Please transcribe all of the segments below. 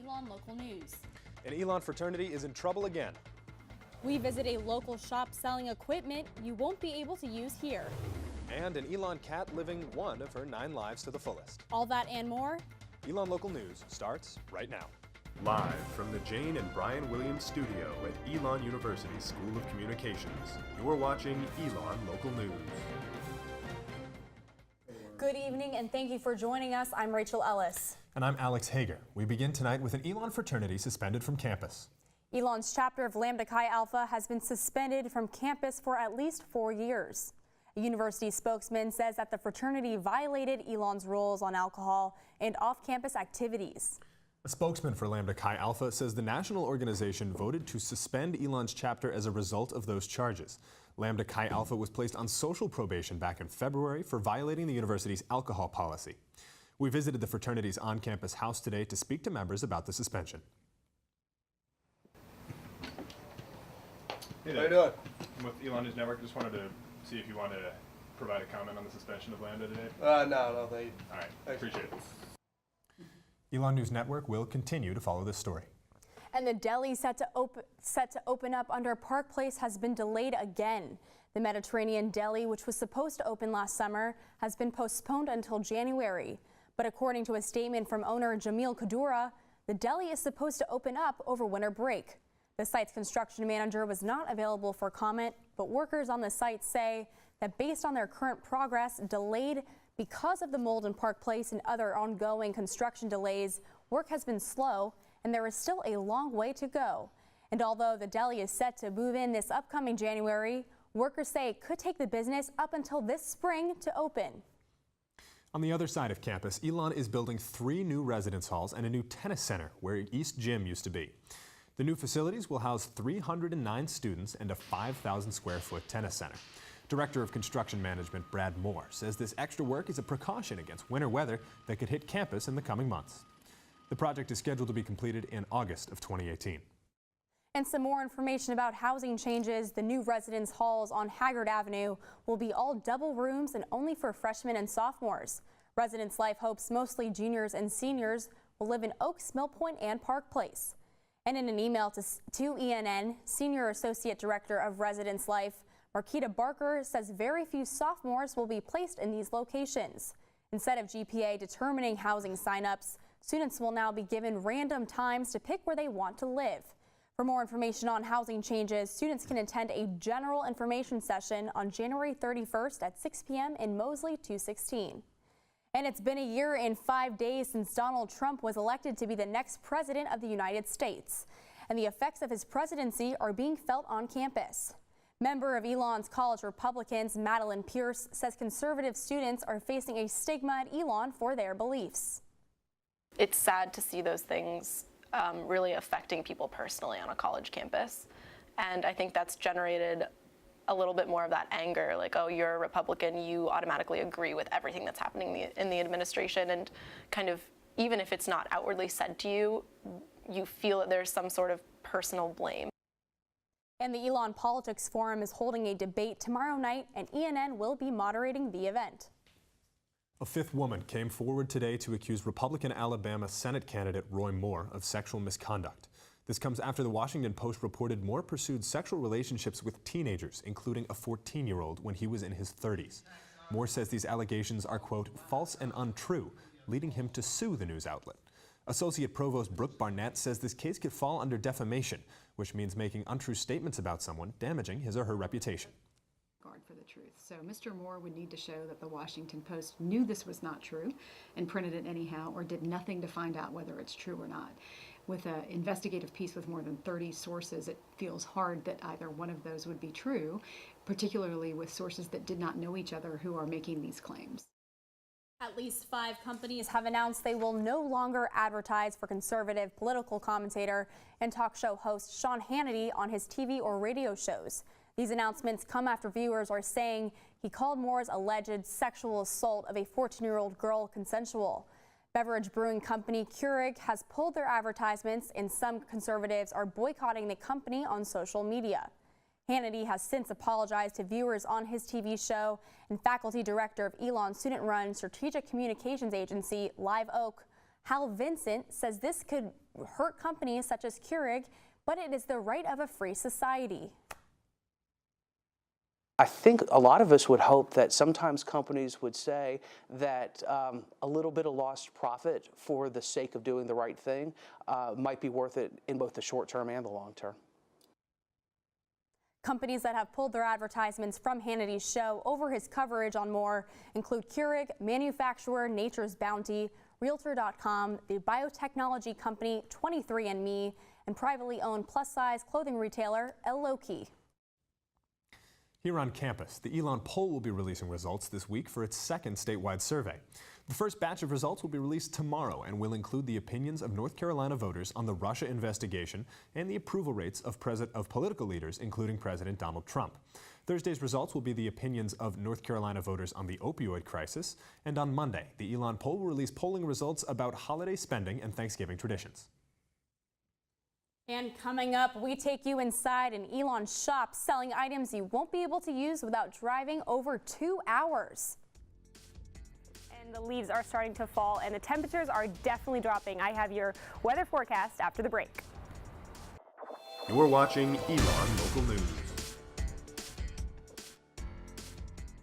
Elon Local News. An Elon fraternity is in trouble again. We visit a local shop selling equipment you won't be able to use here. And an Elon cat living one of her 9 lives to the fullest. All that and more. Elon Local News starts right now. Live from the Jane and Brian Williams studio at Elon University School of Communications, you're watching Elon Local News. Good evening and thank you for joining us. I'm Rachel Ellis. And I'm Alex Hager. We begin tonight with an Elon fraternity suspended from campus. Elon's chapter of Lambda Chi Alpha has been suspended from campus for at least 4 years. A university spokesman says that the fraternity violated Elon's rules on alcohol and off-campus activities. A spokesman for Lambda Chi Alpha says the national organization voted to suspend Elon's chapter as a result of those charges. Lambda Chi Alpha was placed on social probation back in February for violating the university's alcohol policy. We visited the fraternity's on-campus house today to speak to members about the suspension. Hey there. How you doing? I'm with Elon News Network. Just wanted to see if you wanted to provide a comment on the suspension of Lambda today. No, thank you. All right, Thanks. appreciate it. Elon News Network will continue to follow this story. And the deli set to open up under Park Place has been delayed again. The Mediterranean Deli, which was supposed to open last summer, has been postponed until January. But according to a statement from owner Jamil Kadura, the deli is supposed to open up over winter break. The site's construction manager was not available for comment, but workers on the site say that based on their current progress delayed because of the mold in Park Place and other ongoing construction delays, work has been slow and there is still a long way to go. And although the deli is set to move in this upcoming January, workers say it could take the business up until this spring to open. On the other side of campus, Elon is building 3 new residence halls and a new tennis center where East Gym used to be. The new facilities will house 309 students and a 5,000 square foot tennis center. Director of Construction Management Brad Moore says this extra work is a precaution against winter weather that could hit campus in the coming months. The project is scheduled to be completed in August of 2018. And some more information about housing changes. The new residence halls on Haggard Avenue will be all double rooms and only for freshmen and sophomores. Residence Life hopes mostly juniors and seniors will live in Oaks, Mill Point, and Park Place. And in an email to ENN, Senior Associate Director of Residence Life, Marquita Barker, says very few sophomores will be placed in these locations. Instead of GPA determining housing signups, students will now be given random times to pick where they want to live. For more information on housing changes, students can attend a general information session on January 31st at 6 p.m. in Mosley 216. And it's been a year and 5 days since Donald Trump was elected to be the next president of the United States. And the effects of his presidency are being felt on campus. Member of Elon's College Republicans, Madeline Pierce, says conservative students are facing a stigma at Elon for their beliefs. It's sad to see those things really affecting people personally on a college campus. And I think that's generated a little bit more of that anger, like, oh, you're a Republican, you automatically agree with everything that's happening in the administration, and kind of, even if it's not outwardly said to you, you feel that there's some sort of personal blame. And the Elon Politics Forum is holding a debate tomorrow night, and ENN will be moderating the event. A 5th woman came forward today to accuse Republican Alabama Senate candidate Roy Moore of sexual misconduct. This comes after the Washington Post reported Moore pursued sexual relationships with teenagers, including a 14-year-old when he was in his 30s. Moore says these allegations are, quote, false and untrue, leading him to sue the news outlet. Associate Provost Brooke Barnett says this case could fall under defamation, which means making untrue statements about someone, damaging his or her reputation. For the truth. So Mr. Moore would need to show that the Washington Post knew this was not true and printed it anyhow, or did nothing to find out whether it's true or not. With an investigative piece with more than 30 sources, it feels hard that either one of those would be true, particularly with sources that did not know each other who are making these claims. At least 5 companies have announced they will no longer advertise for conservative political commentator and talk show host Sean Hannity on his TV or radio shows. These announcements come after viewers are saying he called Moore's alleged sexual assault of a 14-year-old girl consensual. Beverage brewing company Keurig has pulled their advertisements, and some conservatives are boycotting the company on social media. Hannity has since apologized to viewers on his TV show, and faculty director of Elon's student-run strategic communications agency, Live Oak, Hal Vincent says this could hurt companies such as Keurig, but it is the right of a free society. I think a lot of us would hope that sometimes companies would say that a little bit of lost profit for the sake of doing the right thing might be worth it in both the short term and the long term. Companies that have pulled their advertisements from Hannity's show over his coverage on Moore include Keurig, manufacturer Nature's Bounty, Realtor.com, the biotechnology company 23andMe, and privately owned plus-size clothing retailer Elon. Here on campus, the Elon poll will be releasing results this week for its second statewide survey. The first batch of results will be released tomorrow and will include the opinions of North Carolina voters on the Russia investigation and the approval rates of political leaders, including President Donald Trump. Thursday's results will be the opinions of North Carolina voters on the opioid crisis. And on Monday, the Elon poll will release polling results about holiday spending and Thanksgiving traditions. And coming up, we take you inside an Elon shop selling items you won't be able to use without driving over 2 hours. And the leaves are starting to fall and the temperatures are definitely dropping. I have your weather forecast after the break. You're watching Elon Local News.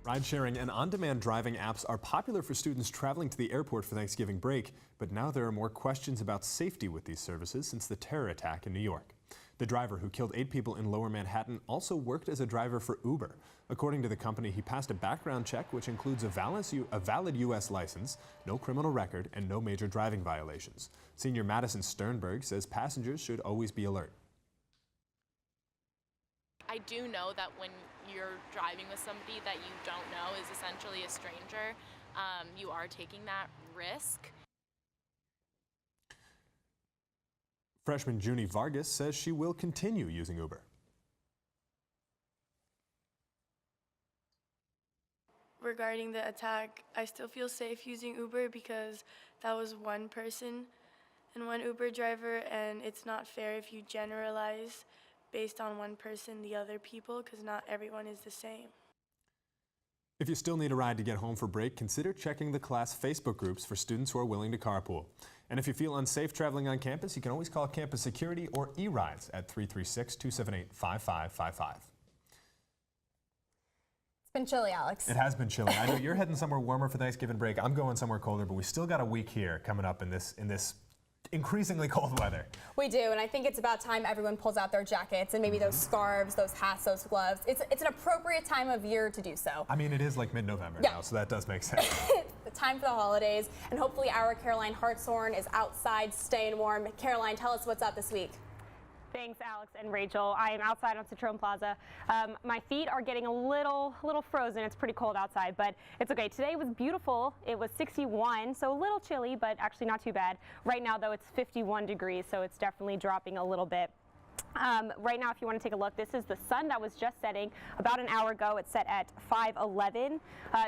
Ride-sharing and on-demand driving apps are popular for students traveling to the airport for Thanksgiving break, but now there are more questions about safety with these services since the terror attack in New York. The driver who killed 8 people in Lower Manhattan also worked as a driver for Uber. According to the company, he passed a background check which includes a valid U.S. license, no criminal record, and no major driving violations. Senior Madison Sternberg says passengers should always be alert. I do know that when you're driving with somebody that you don't know is essentially a stranger, you are taking that risk. Freshman Junie Vargas says she will continue using Uber. Regarding the attack, I still feel safe using Uber because that was one person and one Uber driver, and it's not fair if you generalize based on one person, the other people, because not everyone is the same. If you still need a ride to get home for break, consider checking the class Facebook groups for students who are willing to carpool. And if you feel unsafe traveling on campus, you can always call campus security or E-Rides at 336-278-5555. It's been chilly, Alex. It has been chilly. I know you're heading somewhere warmer for Thanksgiving break. I'm going somewhere colder, but we still got a week here coming up in this increasingly cold weather. We do, and I think it's about time everyone pulls out their jackets and maybe those scarves, those hats, those gloves. It's an appropriate time of year to do so. I mean, it is like mid-November now, so that does make sense. The time for the holidays, and hopefully our Caroline Hartshorn is outside staying warm. Caroline, tell us what's up this week. Thanks, Alex and Rachel. I am outside on Citroen Plaza. My feet are getting a little frozen. It's pretty cold outside, but it's okay. Today was beautiful. It was 61, so a little chilly, but actually not too bad. Right now, though, it's 51 degrees, so it's definitely dropping a little bit. Right now, if you want to take a look, this is the sun that was just setting about an hour ago. It's set at 5:11.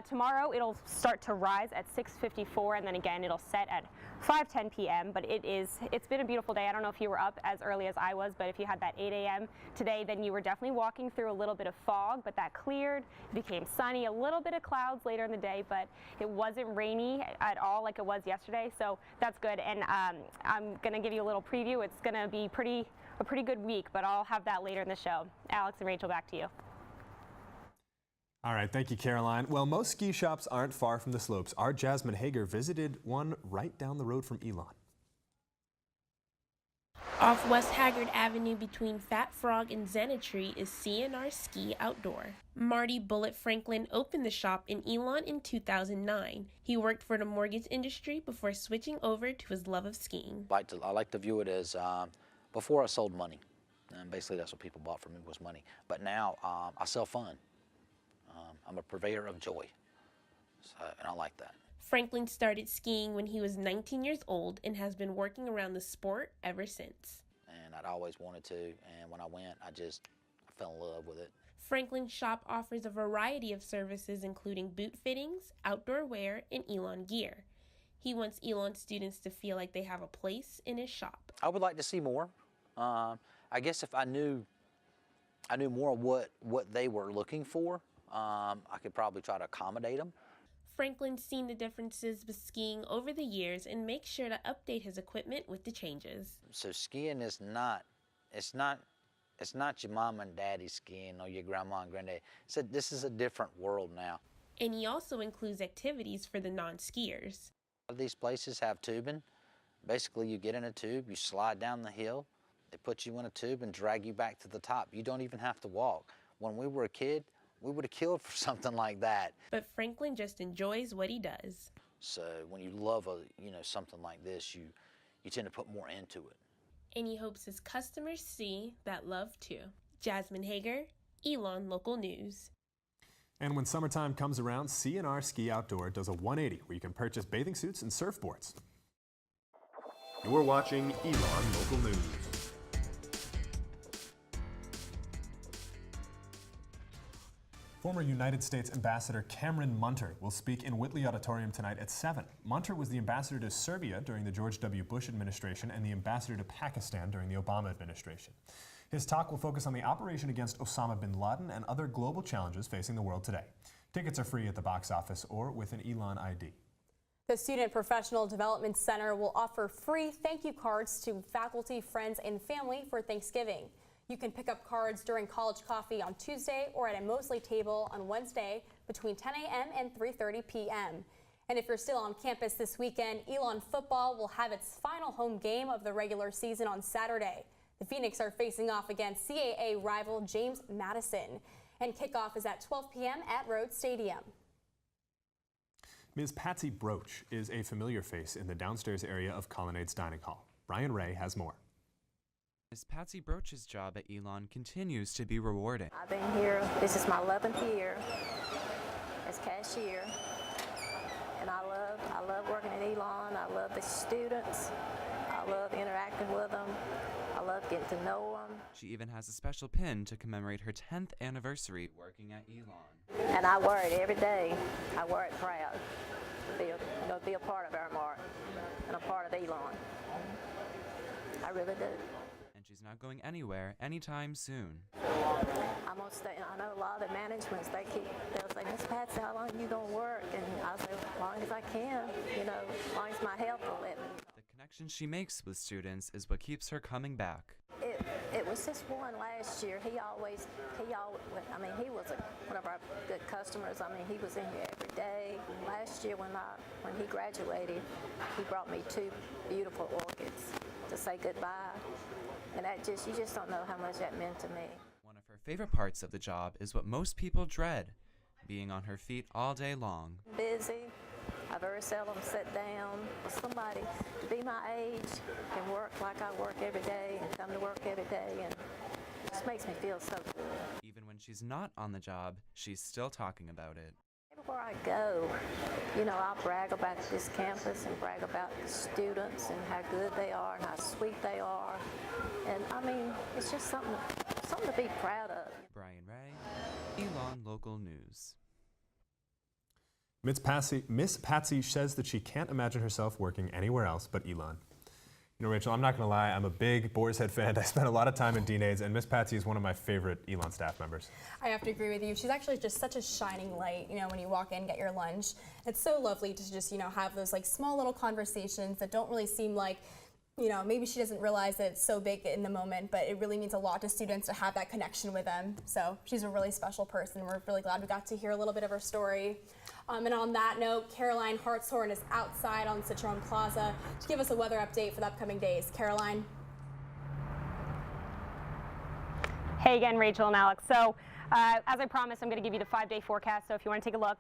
Tomorrow, it'll start to rise at 6:54, and then again, it'll set at 5:10 p.m. But it's been a beautiful day. I don't know if you were up as early as I was, but if you had that 8 a.m. today, then you were definitely walking through a little bit of fog, but that cleared. It became sunny, a little bit of clouds later in the day, but it wasn't rainy at all like it was yesterday, so that's good. And I'm going to give you a little preview. It's going to be a pretty good week, but I'll have that later in the show. Alex and Rachel, back to you. All right, thank you, Caroline. Well, most ski shops aren't far from the slopes. Our Jasmine Hager visited one right down the road from Elon. Off West Haggard Avenue between Fat Frog and Xanatree is CNR Ski Outdoor. Marty Bullet Franklin opened the shop in Elon in 2009. He worked for the mortgage industry before switching over to his love of skiing. I like to view it as before I sold money, and basically that's what people bought from me was money. But now I sell fun. I'm a purveyor of joy, and I like that. Franklin started skiing when he was 19 years old and has been working around the sport ever since. And I'd always wanted to, and when I went, I fell in love with it. Franklin's shop offers a variety of services including boot fittings, outdoor wear, and Elon gear. He wants Elon students to feel like they have a place in his shop. I would like to see more. I guess if I knew more what they were looking for, I could probably try to accommodate them. Franklin's seen the differences with skiing over the years and makes sure to update his equipment with the changes. So skiing is not, it's not your mom and daddy skiing or your grandma and granddad. This is a different world now. And he also includes activities for the non-skiers. These places have tubing. Basically, you get in a tube, you slide down the hill, they put you in a tube and drag you back to the top. You don't even have to walk. When we were a kid, we would have killed for something like that. But Franklin just enjoys what he does. So when you love something like this, you tend to put more into it. And he hopes his customers see that love too. Jasmine Hager, Elon Local News. And when summertime comes around, C&R Ski Outdoor does a 180 where you can purchase bathing suits and surfboards. You're watching Elon Local News. Former United States Ambassador Cameron Munter will speak in Whitley Auditorium tonight at 7. Munter was the ambassador to Serbia during the George W. Bush administration and the ambassador to Pakistan during the Obama administration. His talk will focus on the operation against Osama bin Laden and other global challenges facing the world today. Tickets are free at the box office or with an Elon ID. The Student Professional Development Center will offer free thank you cards to faculty, friends, and family for Thanksgiving. You can pick up cards during college coffee on Tuesday or at a Mosley table on Wednesday between 10 a.m. and 3:30 p.m. And if you're still on campus this weekend, Elon football will have its final home game of the regular season on Saturday. The Phoenix are facing off against CAA rival James Madison, and kickoff is at 12 p.m. at Rhodes Stadium. Ms. Patsy BROACH is a familiar face in the downstairs area of Colonnades Dining Hall. Brian Ray has more. Ms. Patsy BROACH's job at Elon continues to be rewarding. I've been here, this is my 11th year as cashier, and I love working at Elon. I love the students. I love interacting with them. I love getting to know them. She even has a special pin to commemorate her 10th anniversary working at Elon. And I wear it every day. I wear it proud to be a part of Aramark and a part of Elon. I really do. And she's not going anywhere anytime soon. I'm gonna stay. I know a lot of the managements, they'll say, Miss Patsy, how long are you gonna work? And I say, as long as I can, as long as my health will let me. The connection she makes with students is what keeps her coming back. It was just one last year. He was one of our good customers. He was in here every day. Last year when he graduated, he brought me 2 beautiful orchids to say goodbye. And you just don't know how much that meant to me. One of her favorite parts of the job is what most people dread, being on her feet all day long. Busy. I very seldom sit down. Somebody to be my age and work like I work every day and come to work every day, and it just makes me feel so good. Even when she's not on the job, she's still talking about it. Everywhere I go, I'll brag about this campus and brag about the students and how good they are and how sweet they are. And it's just something to be proud of. Brian Ray, Elon Local News. Miss Patsy says that she can't imagine herself working anywhere else but Elon. Rachel, I'm not going to lie, I'm a big Boar's Head fan. I spent a lot of time at Dean Aids, and Miss Patsy is one of my favorite Elon staff members. I have to agree with you. She's actually just such a shining light, when you walk in, get your lunch. It's so lovely to just, have those small little conversations that don't really seem like, maybe she doesn't realize that it's so big in the moment, but it really means a lot to students to have that connection with them. So she's a really special person. We're really glad we got to hear a little bit of her story. And on that note, Caroline Hartshorn is outside on Citroen Plaza to give us a weather update for the upcoming days. Caroline? Hey again, Rachel and Alex. So as I promised, I'm going to give you the 5-day forecast. So if you want to take a look,